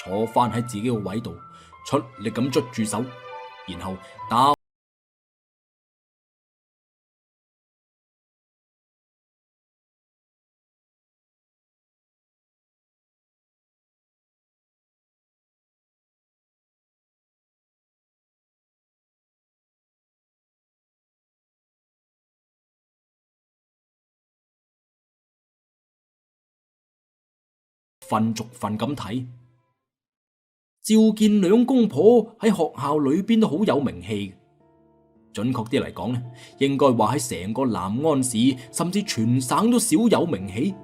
坐翻喺自己個位度，出力咁捉住手，然後打份逐份咁睇。趙建兩公婆喺學校裏邊都好有名氣嘅，準確啲嚟講呢，應該話喺成個南安市甚至全省都少有名氣。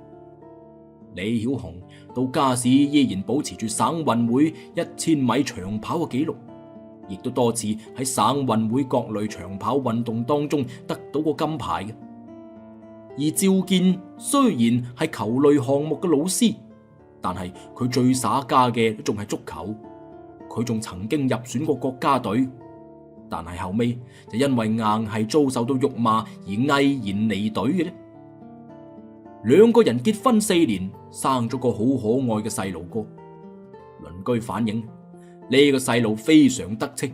李曉紅到家時依然保持住省運會1000米長跑嘅紀錄，亦都多次喺省運會各類長跑運動當中得到過金牌嘅。而趙建雖然係球類項目嘅老師，但係佢最耍家嘅仲係足球。佢仲曾經入選過國家隊，但係後尾就因為硬係遭受到辱罵而毅然離隊嘅咧。兩個人結婚4年，生咗個好可愛嘅細路哥。鄰居反映呢個細路非常得戚，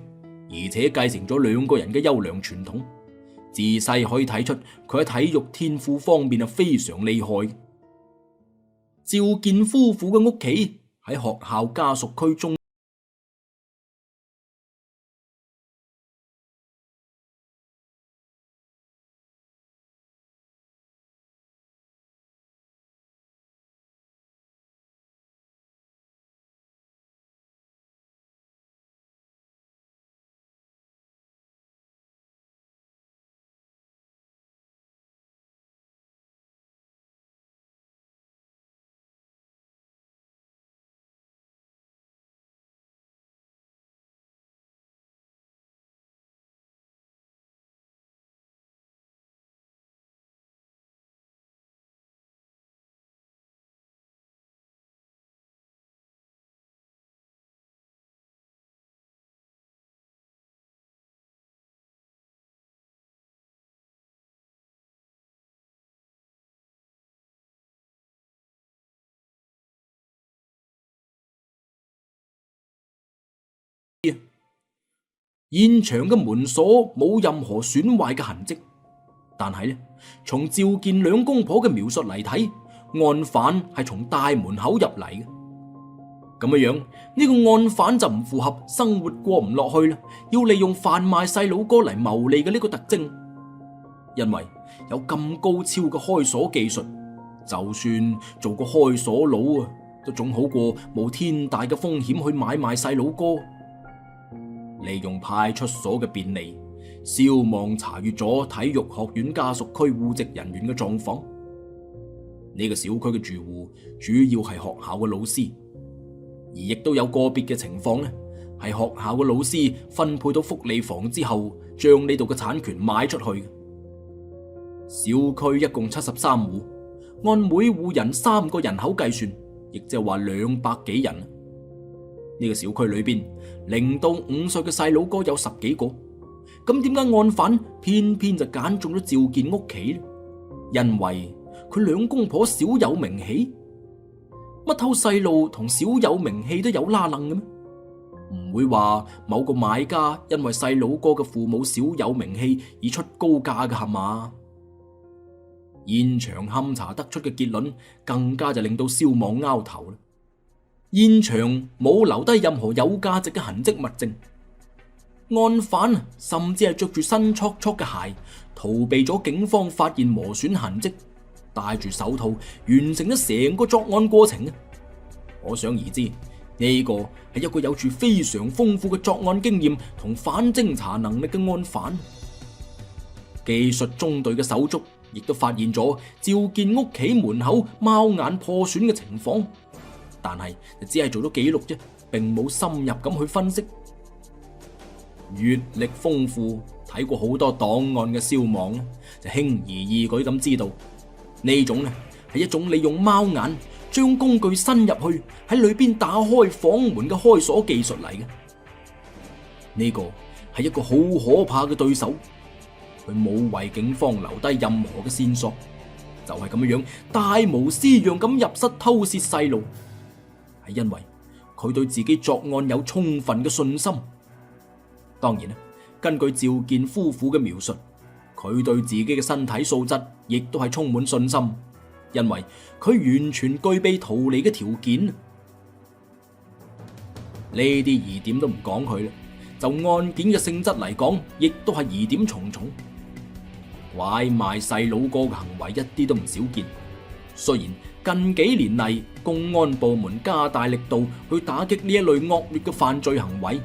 而且繼承咗兩個人嘅優良傳統，自細可以睇出佢喺體育天賦方面係非常厲害。趙建夫婦嘅屋企喺學校家屬區中。現場嘅門鎖冇任何損壞嘅痕跡，但係呢，從趙建兩公婆嘅描述嚟睇，案犯係從大門口入嚟嘅。咁樣樣呢個案犯就唔符合生活過唔落去啦，要利用販賣細佬哥嚟牟利嘅呢個特徵。因為有咁高超嘅開鎖技術，就算做個開鎖佬啊，都總好過冒天大嘅風險去買賣細佬哥。利用派出所嘅便利，消亡查閱咗體育學院家屬區戶籍人員嘅狀況。呢個小區嘅住戶主要係學校嘅老師，而亦都有個別嘅情況呢，係學校嘅老師分配到福利房之後，將呢度嘅產權賣出去。小區一共73戶，按每戶人3個人口計算，亦即係話200幾人。呢個小區裏邊0到5歲嘅細佬哥有10幾個，咁點解案犯偏偏就揀中咗趙建屋企呢？因為佢兩公婆小有名氣，乜偷細路同小有名氣都有拉楞嘅咩？唔會話某個買家因為細佬哥嘅父母小有名氣而出高價嘅係嘛？現場勘查得出嘅結論更加就令到蕭望拗頭啦。現場冇留低任何有價值嘅痕跡物證，案犯甚至係着住新簇簇嘅鞋，逃避咗警方發現磨損痕跡，戴住手套完成咗成個作案過程。可想而知，呢個係一個有住非常豐富嘅作案經驗同反偵查能力嘅案犯。技術中隊嘅手足亦都發現咗趙建屋企門口貓眼破損嘅情況。但係只係做咗記錄啫，並冇深入咁去分析。閱歷豐富、睇過好多檔案嘅蕭望就輕而易舉咁知道呢種係一種利用貓眼將工具伸入去喺裏邊打開房門嘅開鎖技術嚟嘅。呢個係一個好可怕嘅對手，佢冇為警方留低任何嘅線索，就係咁樣大模斯樣咁入室偷竊細路。係因為佢佢對自己作案有充分嘅信心。當然啦，根據趙建夫婦嘅描述，佢對自己嘅身體素質亦都係充滿信心，因為佢完全具備逃離嘅條件。呢啲疑點都唔講佢啦，就案件嘅性質嚟講，亦都係疑點重重。拐賣細佬哥嘅行為一啲都唔少見，雖然近幾年嚟公安部門加大力度去打擊呢一類惡劣嘅犯罪行為，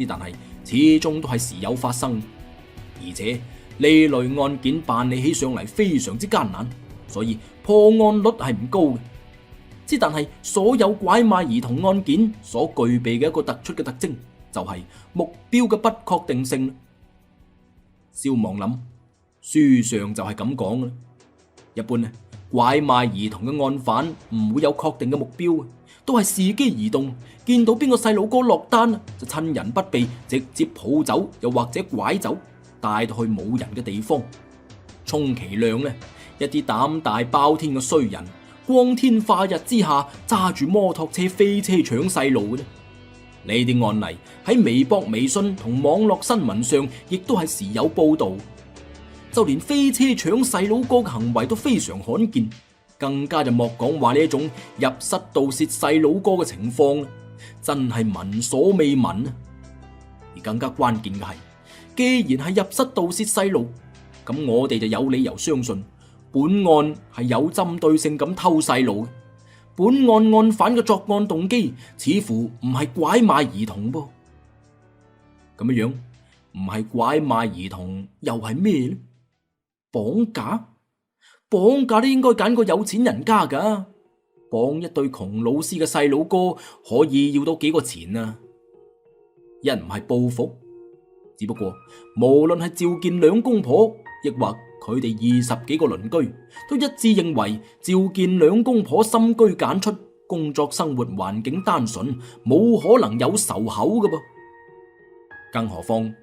但係始終都係時有發生，而且呢類案件辦理起上嚟非常之艱難，所以破案率係唔高嘅。但係所有拐賣兒童案件所具備嘅一個突出嘅特徵，就係目標嘅不確定性。蕭望諗，書上就係咁講啦。一般呢，拐賣兒童嘅案犯唔會有確定嘅目標，都係伺機而動，見到邊個細佬哥落單就趁人不備直接抱走，又或者拐走，帶到去冇人嘅地方。充其量呢，一啲膽大包天嘅衰人，光天化日之下揸住摩托車飛車搶細路嘅呢。呢啲案例喺微博、微信同網絡新聞上亦都係時有報道。就連飛車搶細佬哥嘅行為都非常罕見，更加就莫講話呢一種入室盜竊細佬哥嘅情況，真係聞所未聞啊！而更加關鍵嘅係，既然係入室盜竊細路，咁我哋就有理由相信本案係有針對性咁偷細路嘅。本案案犯嘅作案動機似乎唔係拐賣兒童噃，咁樣樣唔係拐賣兒童又係咩呢？綁架？綁架都應該揀個有錢人家噶，綁一對窮老師嘅細佬哥可以要到幾個錢啊？一唔係報復，只不過無論係趙建兩公婆，亦或佢哋20幾個鄰居，都一致認為趙建兩公婆深居簡出，工作生活環境單純，冇可能有仇口嘅噃。更何況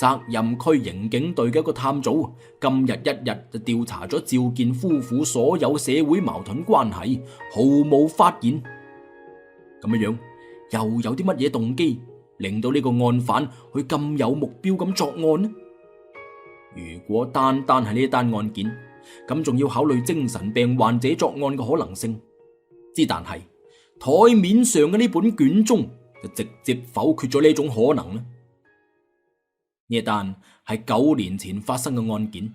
責任區刑警隊嘅一個探組，今日一日就調查咗趙建夫婦所有社會矛盾關係，毫無發現。咁樣又有啲乜嘢動機令到呢個案犯去咁有目標咁作案呢？如果單單係呢單案件，咁仲要考慮精神病患者作案嘅可能性。但係台面上嘅呢本卷宗就直接否決咗呢種可能啦。呢一單係9年前發生嘅案件，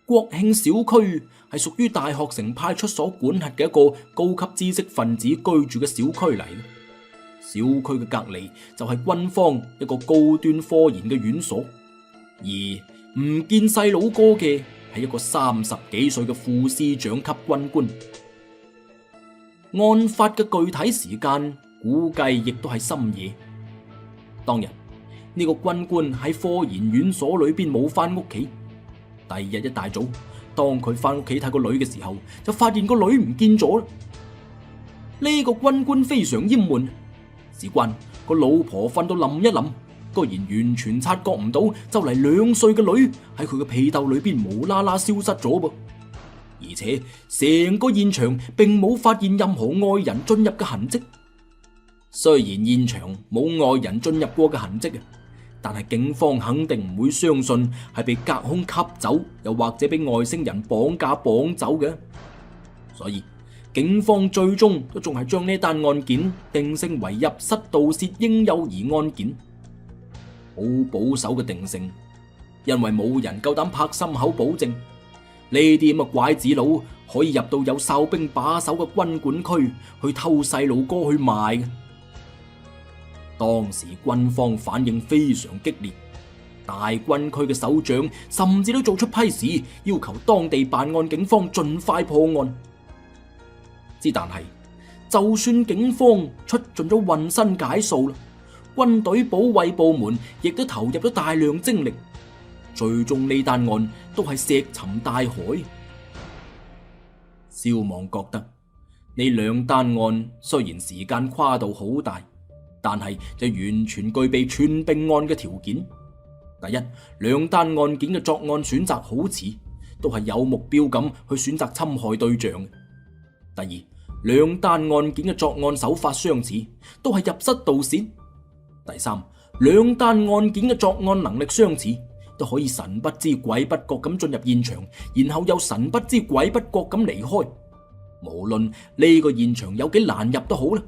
國慶小區係屬於大學城派出所管轄嘅一個高級知識分子居住嘅小區嚟。小區嘅隔籬就係軍方一個高端科研嘅院所，而唔見細佬哥嘅係一個30幾歲嘅副師長級軍官。案發嘅具體時間估計亦都係深夜。當日呢個軍官喺科研院所裏邊冇翻屋企，第二日一大早，當佢翻屋企睇個女嘅時候，就發現個女唔見咗啦。呢個軍官非常厭悶，事關個老婆瞓到冧一冧，居然完全察覺唔到就嚟2歲嘅女喺佢嘅被竇裏邊無啦啦消失咗噃，而且成個現場並冇發現任何外人進入嘅痕跡。雖然現場冇外人進入過嘅痕跡，但係警方肯定唔會相信係被隔空吸走，又或者被外星人綁架綁走嘅。所以警方最終都仲係將呢單案件定性為入室盜竊嬰幼兒案件，好保守嘅定性，因為冇人夠膽拍心口保證呢啲咁嘅拐子佬可以入到有哨兵把守嘅軍管區去偷細路哥去賣嘅。當時軍方反應非常激烈，大軍區嘅首長甚至都做出批示，要求當地辦案警方盡快破案。但係就算警方出盡咗渾身解數啦，軍隊保衛部門亦都投入咗大量精力，最終呢單案都係石沉大海。蕭望覺得呢2單案雖然時間跨度好大，但係就完全具備串並案嘅條件。第一，2單案件嘅作案選擇好似都係有目標咁去選擇侵害對象。第二，兩單案件嘅作案手法相似，都係入室盜竊。第三，兩單案件嘅作案能力相似，都可以神不知鬼不覺咁進入現場，然後又神不知鬼不覺咁離開。無論呢個現場有幾難入都好啦，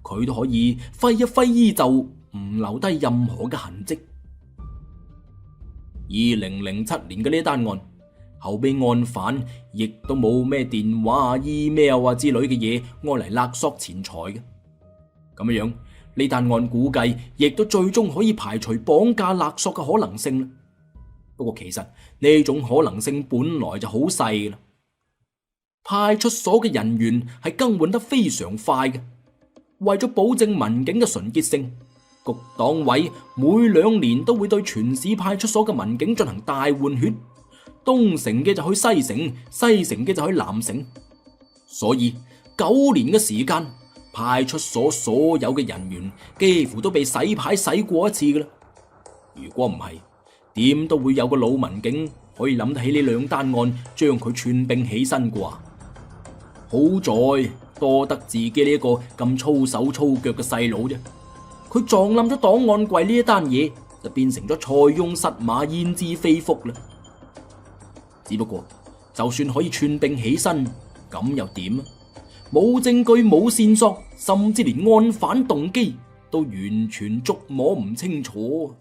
佢都可以揮一揮衣袖，唔留低任何嘅痕跡。2007年嘅呢單案，後備案犯亦都冇咩電話、email 啊之類嘅嘢，愛嚟勒索錢財嘅。咁樣呢單案估計亦都最終可以排除綁架勒索嘅可能性啦。不過其實呢種可能性本來就好細啦。派出所嘅人員係更換得非常快嘅，為咗保證民警嘅純潔性，局黨委每2年都會對全市派出所嘅民警進行大換血，東城嘅就去西城，西城嘅就去南城。所以9年嘅時間，派出所所有嘅人員幾乎都被洗牌洗過一次噶啦。如果唔係，點都會有個老民警可以諗得起呢兩單案，將佢串並起身啩。好在多得自己呢一個咁粗手粗腳嘅細佬啫，佢撞冧咗檔案櫃呢一單嘢，就變成咗塞翁失馬焉知非福啦。只不過就算可以串並起身，咁又點啊？冇證據冇線索，甚至連案犯動機都完全捉摸唔清楚。